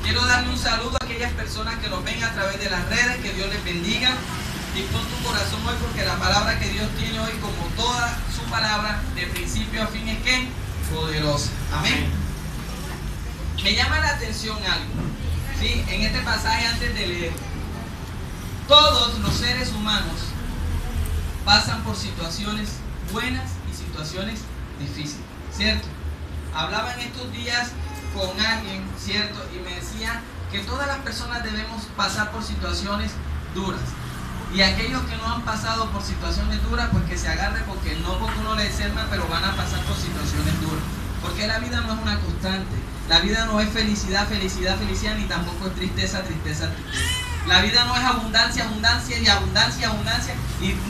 Quiero darle un saludo a aquellas personas que nos ven a través de las redes. Que Dios les bendiga. Dispón tu corazón hoy, porque la palabra que Dios tiene hoy, como toda su palabra, de principio a fin, es que poderosa. Amén. Me llama la atención algo, ¿sí? En este pasaje, antes de leer, todos los seres humanos pasan por situaciones buenas y situaciones difíciles, ¿cierto? Hablaba en estos días con alguien, ¿cierto? Y me decía que todas las personas debemos pasar por situaciones duras. Y aquellos que no han pasado por situaciones duras, pues que se agarren, porque no porque uno les desarma, pero van a pasar por situaciones duras. Porque la vida no es una constante. La vida no es felicidad, felicidad, felicidad, ni tampoco es tristeza, tristeza, tristeza. La vida no es abundancia, abundancia y abundancia, abundancia,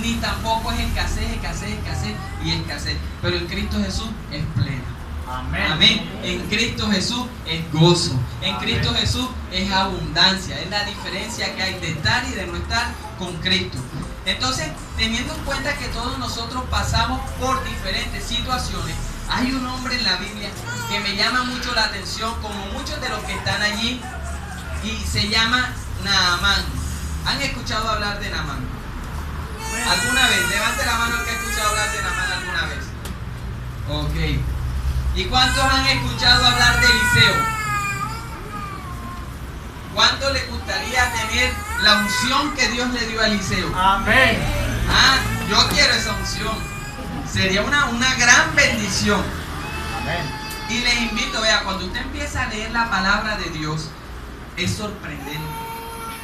ni tampoco es escasez, escasez, escasez y escasez. Pero en Cristo Jesús es pleno. Amén. Amén. En Cristo Jesús es gozo. En Amén. Cristo Jesús es abundancia. Es la diferencia que hay de estar y de no estar con Cristo. Entonces, teniendo en cuenta que todos nosotros pasamos por diferentes situaciones, hay un hombre en la Biblia que me llama mucho la atención, como muchos de los que están allí, y se llama Naamán. ¿Han escuchado hablar de Naamán? ¿Alguna vez? Levante la mano el que ha escuchado hablar de Naamán alguna vez. Ok. ¿Y cuántos han escuchado hablar de Eliseo? ¿Cuánto le gustaría tener la unción que Dios le dio a Eliseo? Amén. Ah, yo quiero esa unción. Sería una gran bendición. Amén. Y les invito, vea, cuando usted empieza a leer la palabra de Dios, es sorprendente.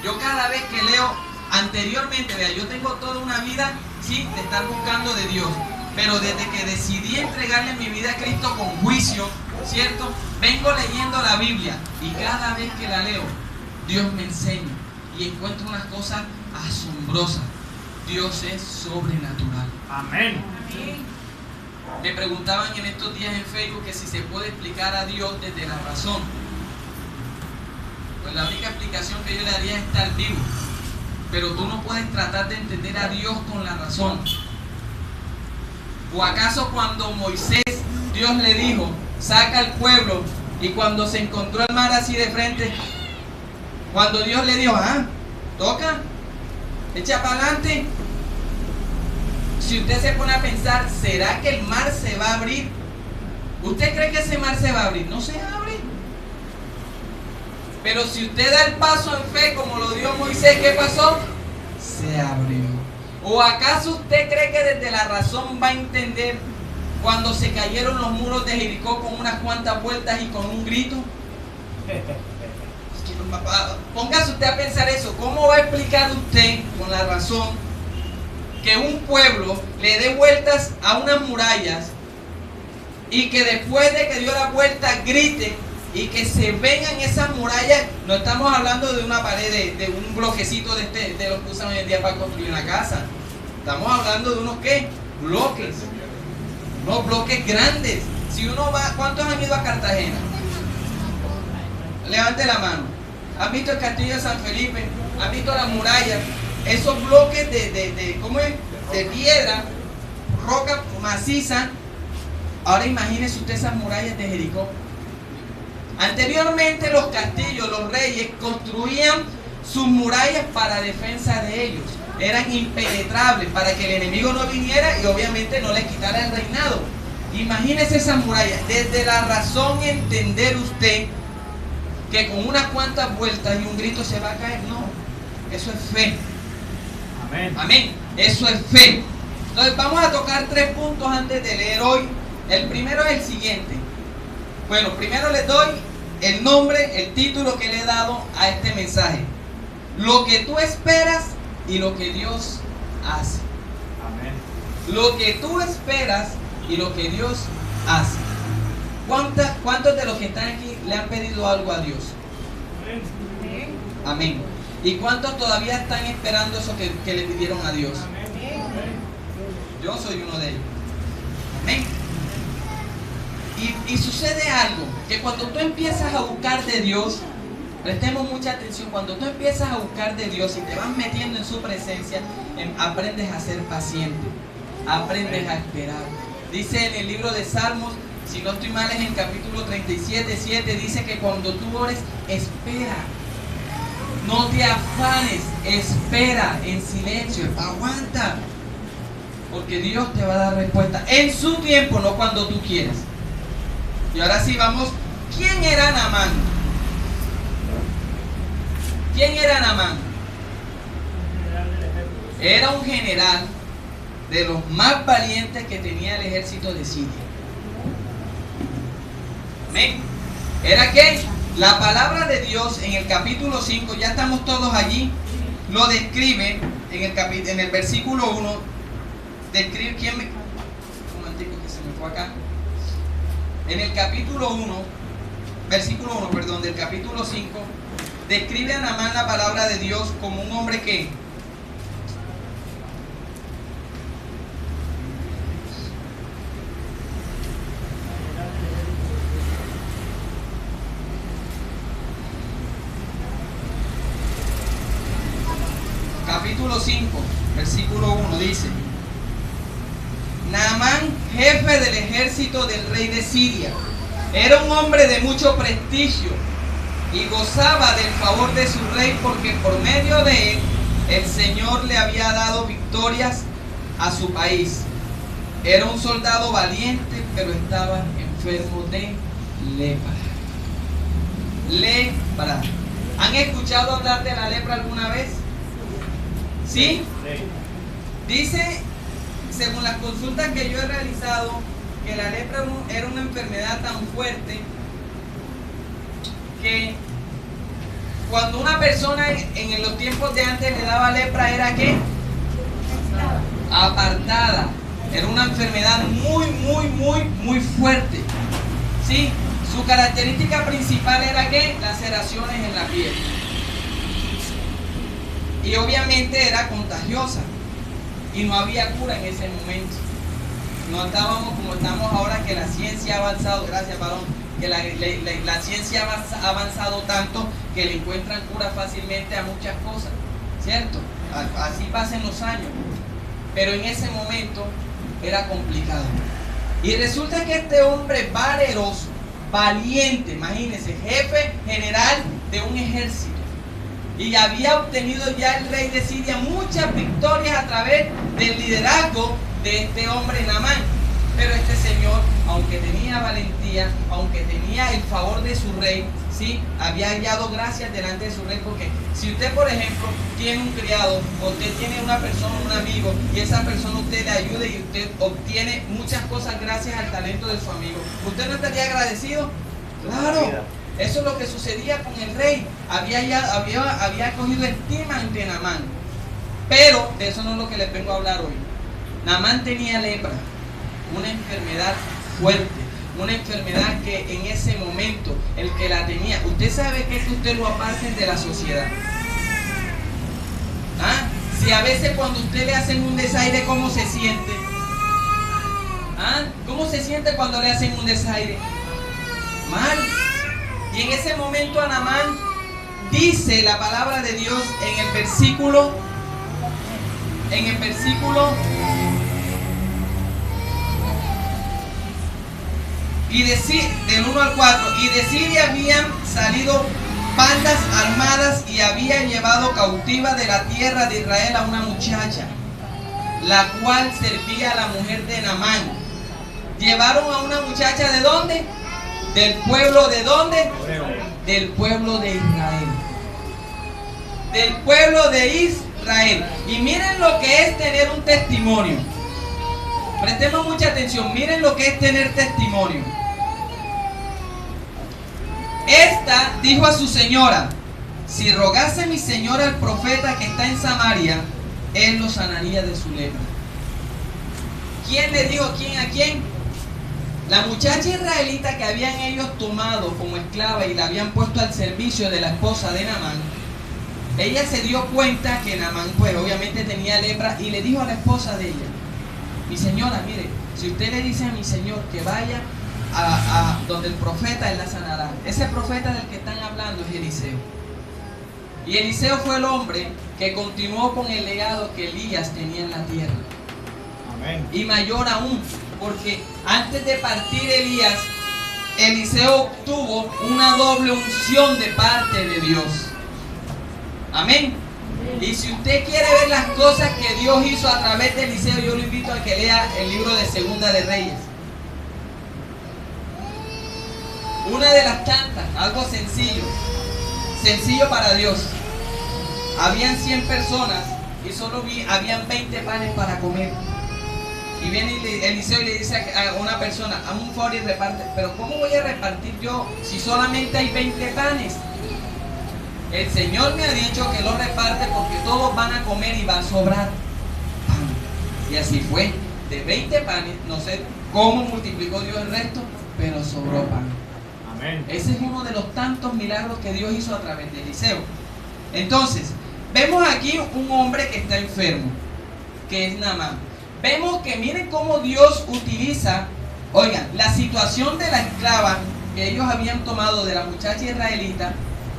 Yo cada vez que leo, anteriormente, vea, yo tengo toda una vida, sí, de estar buscando de Dios. Pero desde que decidí entregarle mi vida a Cristo con juicio, ¿cierto? Vengo leyendo la Biblia y cada vez que la leo, Dios me enseña y encuentro unas cosas asombrosas. Dios es sobrenatural. Amén. Me preguntaban en estos días en Facebook que si se puede explicar a Dios desde la razón. Pues la única explicación que yo le daría es estar vivo. Pero tú no puedes tratar de entender a Dios con la razón. ¿O acaso cuando Moisés, Dios le dijo, saca al pueblo, y cuando se encontró el mar así de frente, cuando Dios le dijo, toca, echa para adelante? Si usted se pone a pensar, ¿será que el mar se va a abrir? ¿Usted cree que ese mar se va a abrir? No se abre. Pero si usted da el paso en fe como lo dio Moisés, ¿qué pasó? Se abrió. ¿O acaso usted cree que desde la razón va a entender cuando se cayeron los muros de Jericó con unas cuantas vueltas y con un grito? Póngase usted a pensar eso. ¿Cómo va a explicar usted con la razón que un pueblo le dé vueltas a unas murallas y que después de que dio la vuelta grite y que se vengan esas murallas? No estamos hablando de una pared, de un bloquecito de los que usan hoy en día para construir una casa. Estamos hablando de unos ¿qué? Bloques. Unos bloques grandes. Si uno va, ¿cuántos han ido a Cartagena? Levante la mano. ¿Han visto el castillo de San Felipe? ¿Han visto las murallas? Esos bloques ¿cómo es? De piedra, roca maciza. Ahora imagínese usted esas murallas de Jericó. Anteriormente los castillos, los reyes construían sus murallas para defensa de ellos. Eran impenetrables para que el enemigo no viniera y obviamente no les quitara el reinado. Imagínese esas murallas. Desde la razón entender usted que con unas cuantas vueltas y un grito se va a caer. No, eso es fe. Amén. Amén. Eso es fe. Entonces vamos a tocar 3 puntos antes de leer hoy. El primero es el siguiente. Bueno, primero les doy el nombre, el título que le he dado a este mensaje. Lo que tú esperas y lo que Dios hace. Amén. Lo que tú esperas y lo que Dios hace. ¿Cuántos de los que están aquí le han pedido algo a Dios? Amén. Amén. ¿Y cuántos todavía están esperando eso que le pidieron a Dios? Yo soy uno de ellos. Amén. Y sucede algo, que cuando tú empiezas a buscar de Dios, prestemos mucha atención, cuando tú empiezas a buscar de Dios y te vas metiendo en su presencia, aprendes a ser paciente, aprendes a esperar. Dice en el libro de Salmos, Si no estoy mal, en el capítulo 37:7 dice que cuando tú ores, espera. No te afanes, espera en silencio, aguanta. Porque Dios te va a dar respuesta en su tiempo, no cuando tú quieras. Y ahora sí vamos, ¿quién era Naamán? ¿Quién era Naamán? Era un general de los más valientes que tenía el ejército de Siria. ¿Ven? ¿Era qué? La palabra de Dios en el capítulo 5, ya estamos todos allí, lo describe en el versículo 1. Describe quién me... Un momentico que se me fue acá. En el capítulo 1, versículo 1, perdón, del capítulo 5, describe a Naamán la palabra de Dios como un hombre que... Capítulo 5, versículo 1 dice: Naamán, jefe del ejército del rey de Siria, era un hombre de mucho prestigio y gozaba del favor de su rey, porque por medio de él el Señor le había dado victorias a su país. Era un soldado valiente, pero estaba enfermo de lepra. Lepra. ¿Han escuchado hablar de la lepra alguna vez? ¿Sí? Dice, según las consultas que yo he realizado, que la lepra era una enfermedad tan fuerte que cuando una persona en los tiempos de antes le daba lepra, ¿era qué? Apartada. Era una enfermedad muy fuerte. ¿Sí? Su característica principal era ¿qué? Laceraciones en la piel. Y obviamente era contagiosa. Y no había cura en ese momento. No estábamos como estamos ahora, que la ciencia ha avanzado, gracias varón, que la ciencia ha avanzado tanto que le encuentran cura fácilmente a muchas cosas, ¿cierto? Así pasan los años. Pero en ese momento era complicado. Y resulta que este hombre valeroso, valiente, imagínense, jefe general de un ejército, y había obtenido ya el rey de Siria muchas victorias a través del liderazgo de este hombre Naamán. Pero este señor, aunque tenía valentía, aunque tenía el favor de su rey, ¿sí? Había hallado gracias delante de su rey. Porque si usted, por ejemplo, tiene un criado, o usted tiene una persona, un amigo, y esa persona usted le ayuda y usted obtiene muchas cosas gracias al talento de su amigo, ¿usted no estaría agradecido? Claro. Eso es lo que sucedía con el rey. Había cogido estima ante Naamán. Pero de eso no es lo que les vengo a hablar hoy. Naamán tenía lepra, una enfermedad fuerte, una enfermedad que en ese momento el que la tenía, usted sabe que usted lo aparten de la sociedad. ¿Ah? Si a veces cuando usted le hacen un desaire, ¿cómo se siente? ¿Ah? ¿Cómo se siente cuando le hacen un desaire? Mal. Y en ese momento a Naamán dice la palabra de Dios en el versículo y del 1 al 4, y de Siria habían salido bandas armadas y habían llevado cautiva de la tierra de Israel a una muchacha, la cual servía a la mujer de Naamán. Llevaron a una muchacha ¿de dónde? Del pueblo ¿de dónde? Del pueblo de Israel. Del pueblo de Israel. Y miren lo que es tener un testimonio. Prestemos mucha atención. Miren lo que es tener testimonio. Esta dijo a su señora: si rogase mi señora al profeta que está en Samaria, él lo sanaría de su lepra. ¿Quién le dijo quién a quién? La muchacha israelita que habían ellos tomado como esclava y la habían puesto al servicio de la esposa de Naamán. Ella se dio cuenta que Naamán, pues obviamente tenía lepra, y le dijo a la esposa de ella: mi señora, mire, si usted le dice a mi señor que vaya a donde el profeta, él la sanará. Ese profeta del que están hablando es Eliseo. Y Eliseo fue el hombre que continuó con el legado que Elías tenía en la tierra. Amén. Y mayor aún, porque antes de partir Elías, Eliseo obtuvo una doble unción de parte de Dios. Amén. Y si usted quiere ver las cosas que Dios hizo a través de Eliseo, yo lo invito a que lea el libro de Segunda de Reyes. Una de las tantas, algo sencillo para Dios. Habían 100 personas y solo habían 20 panes para comer. Y viene Eliseo y le dice a una persona, hazme un favor y reparte. Pero ¿cómo voy a repartir yo si solamente hay 20 panes? El Señor me ha dicho que lo reparte porque todos van a comer y va a sobrar pan. Y así fue. De 20 panes, no sé cómo multiplicó Dios el resto, pero sobró pan. Amén. Ese es uno de los tantos milagros que Dios hizo a través de Eliseo. Entonces, vemos aquí un hombre que está enfermo, que es Naamán. Vemos que miren cómo Dios utiliza, oigan, la situación de la esclava que ellos habían tomado de la muchacha israelita,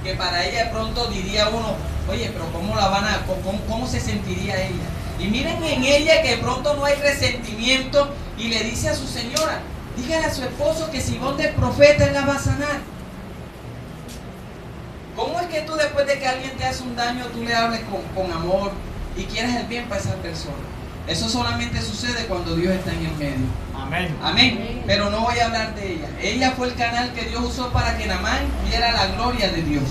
que para ella de pronto diría uno, oye, pero ¿cómo se sentiría ella? Y miren en ella que de pronto no hay resentimiento y le dice a su señora, dígale a su esposo que si donde el profeta él la va a sanar. ¿Cómo es que tú después de que alguien te hace un daño, tú le hables con amor y quieres el bien para esa persona? Eso solamente sucede cuando Dios está en el medio. Amén. Amén. Pero no voy a hablar de ella. Ella fue el canal que Dios usó para que Naamán viera la gloria de Dios.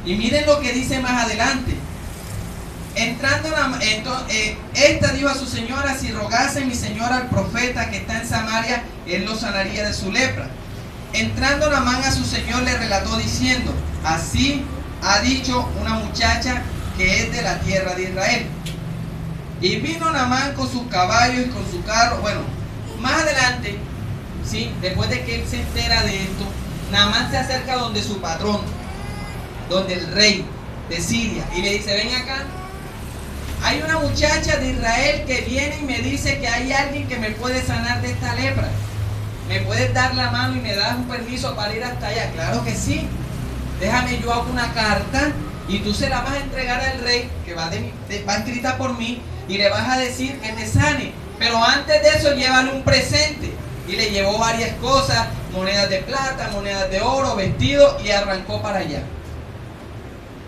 Y miren lo que dice más adelante. Entrando esta dijo a su señora, si rogase mi señora al profeta que está en Samaria, él lo sanaría de su lepra. Entrando Naamán a su señor le relató diciendo, así ha dicho una muchacha que es de la tierra de Israel. Y vino Naamán con sus caballos y con su carro. Bueno, más adelante, ¿sí? Después de que él se entera de esto, Naamán se acerca donde su patrón, donde el rey de Siria, y le dice, ven acá, hay una muchacha de Israel que viene y me dice que hay alguien que me puede sanar de esta lepra. ¿Me puedes dar la mano y me das un permiso para ir hasta allá? Claro que sí. Déjame, yo hago una carta y tú se la vas a entregar al rey, que va escrita por mí, y le vas a decir que te sane. Pero antes de eso, llévale un presente. Y le llevó varias cosas, monedas de plata, monedas de oro, vestido, y arrancó para allá.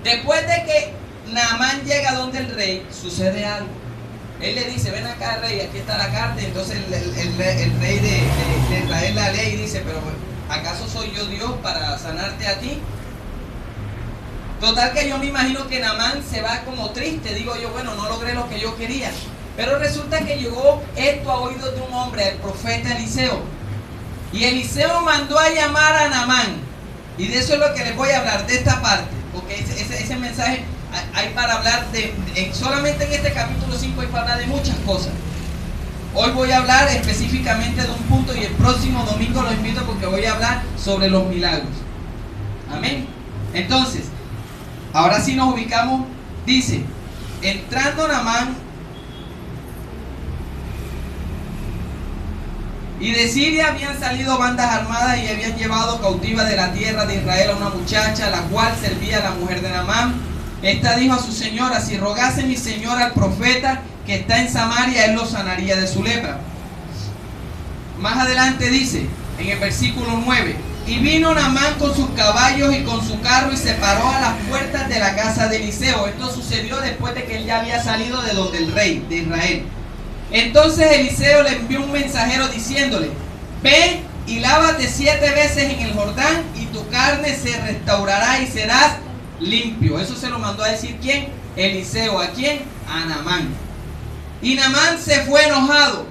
Después de que Naamán llega donde el rey, sucede algo. Él le dice, ven acá rey, aquí está la carta. Entonces el rey de Israel la lee y dice, pero ¿acaso soy yo Dios para sanarte a ti? Total que yo me imagino que Naamán se va como triste. Digo yo, bueno, no logré lo que yo quería. Pero resulta que llegó esto a oídos de un hombre, el profeta Eliseo. Y Eliseo mandó a llamar a Naamán. Y de eso es lo que les voy a hablar, de esta parte. Porque ese mensaje hay para hablar solamente en este capítulo 5 hay para hablar de muchas cosas. Hoy voy a hablar específicamente de un punto y el próximo domingo lo invito porque voy a hablar sobre los milagros. Amén. Entonces, ahora sí nos ubicamos. Dice, entrando Naamán, y de Siria habían salido bandas armadas y habían llevado cautiva de la tierra de Israel a una muchacha, la cual servía a la mujer de Naamán. Esta dijo a su señora, si rogase mi señora al profeta que está en Samaria, él lo sanaría de su lepra. Más adelante dice, en el versículo 9, y vino Naamán con sus caballos y con su carro y se paró a las puertas de la casa de Eliseo. Esto sucedió después de que él ya había salido de donde el rey de Israel. Entonces Eliseo le envió un mensajero diciéndole, ve y lávate 7 veces en el Jordán y tu carne se restaurará y serás limpio. Eso se lo mandó a decir ¿quién? Eliseo. ¿A quién? A Naamán. Y Naamán se fue enojado,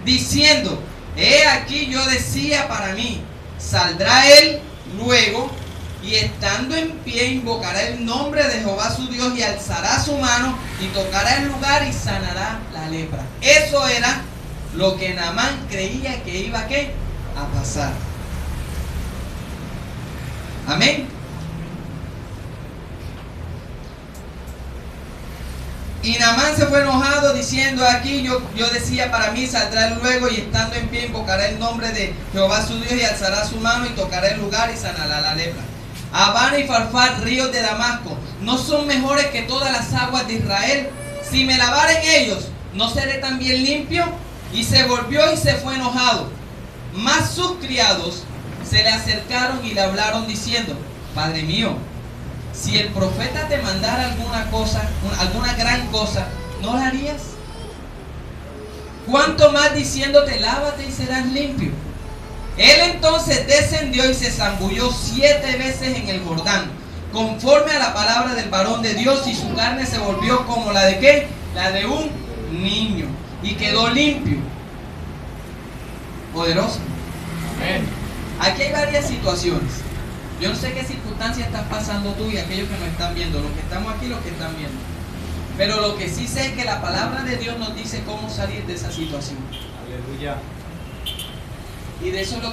diciendo, he aquí yo decía para mí, saldrá él luego y estando en pie invocará el nombre de Jehová su Dios y alzará su mano y tocará el lugar y sanará la lepra. Eso era lo que Naamán creía que iba a pasar. Amén. Y Naamán se fue enojado diciendo, aquí yo decía para mí, saldrá él luego y estando en pie invocará el nombre de Jehová su Dios y alzará su mano y tocará el lugar y sanará la lepra. Abana y Farfar, ríos de Damasco, ¿no son mejores que todas las aguas de Israel? Si me lavaren ellos, ¿no seré también limpio? Y se volvió y se fue enojado. Mas sus criados se le acercaron y le hablaron diciendo: Padre mío, si el profeta te mandara alguna cosa, alguna gran cosa, ¿no la harías? ¿Cuánto más diciéndote: lávate y serás limpio? Él entonces descendió y se zambulló 7 veces en el Jordán, conforme a la palabra del varón de Dios, y su carne se volvió como la de ¿qué? La de un niño, y quedó limpio. Poderoso. Amén. Aquí hay varias situaciones. Yo no sé qué circunstancias estás pasando tú y aquellos que nos están viendo, los que estamos aquí, los que están viendo. Pero lo que sí sé es que la palabra de Dios nos dice cómo salir de esa situación. Aleluya. Y de eso es lo que